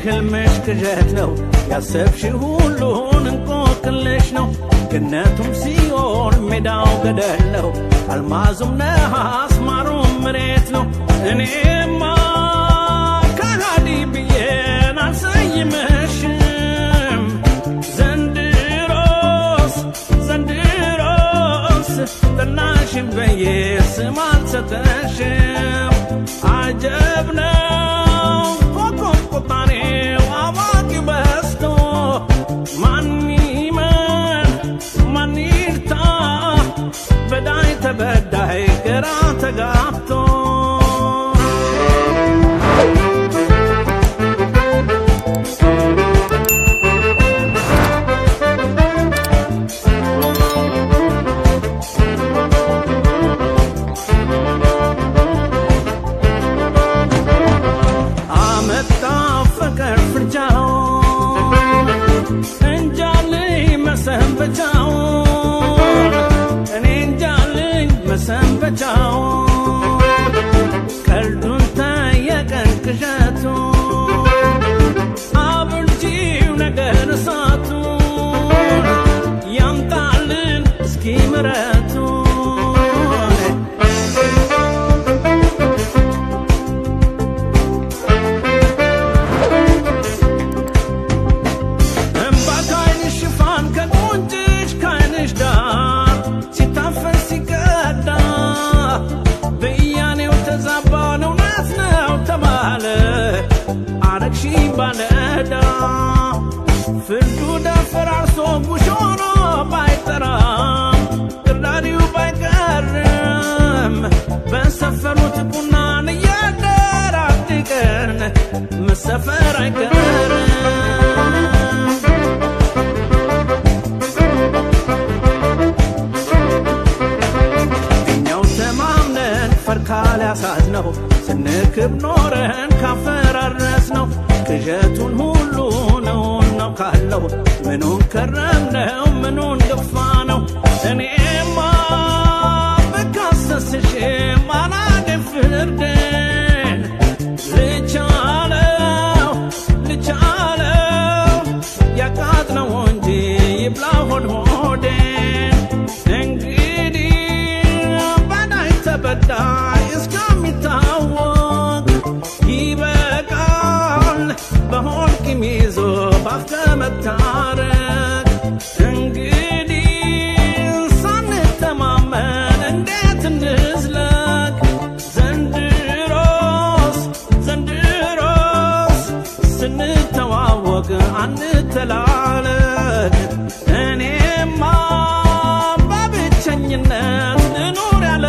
ህልምሽ ቅዠት ነው ያሰብሽ ሁሉን እንቆቅልሽ ነው ገነቱም ሲኦል ሜዳው ገደል ነው አልማዙም ነሐስ ማሩም መሬት ነው እኔማ ከሃዲ ብዬን አልሰይምሽም ዘንድሮስ ጠላሽን ብዬ ስም አልሰጠሽም አጀብ ነው ኮከብ ቆጣሪው አዋቂ በዝቶ ማን ይመን ማን ይርታ በዳይ ተበዳይ ግራ ተጋብቶ ሰንበቻው ቀልዱን ታየቀን ቅዠቱ አብርጂው ነገር እሳቱ ያምጣልን እስኪ ምረቱ እምባ ካይንሽ ሽፋን ከቁንጭሽ ካይንሽ ዳር ሲታፈን ሲቀዳ በያኔው ተዛባን እውነት ነው ተባለ አረግሺ ባለዳ ፍርዱ ደፈራርሶ ጉሽ ሆኖ ባይጠራም ቅራሪው ባይቀርም በሰፈሩት ቁናን እያደር አንድ ቀን መሰፈር አይቀርም ፈርካል ያሳዝነው ስንክብ ኖረን ካፈራረስ ነው ቅዠቱን ሁሉ ነው ካለው ምኑን ከረምነው ምኑን ገፋ ነው እኔማ በካሰስሽ ማናገኝ ፍርድን ልቻለው ያቃጥለው እንጂ ይብላ ሆድ ሆዴን እንግዲህ በዳይ ተበዳይ እስከሚታወቅ ይበቃል በሆድ ቂም ይዞ ባፍ ከመታረቅ እንግዲህ ሳንተማመን እንዴት እንዝለቅ ዘንድሮስ ስንተዋወቅ አንተላለቅ እኔማ በብቸኝነት ልኑር ያለ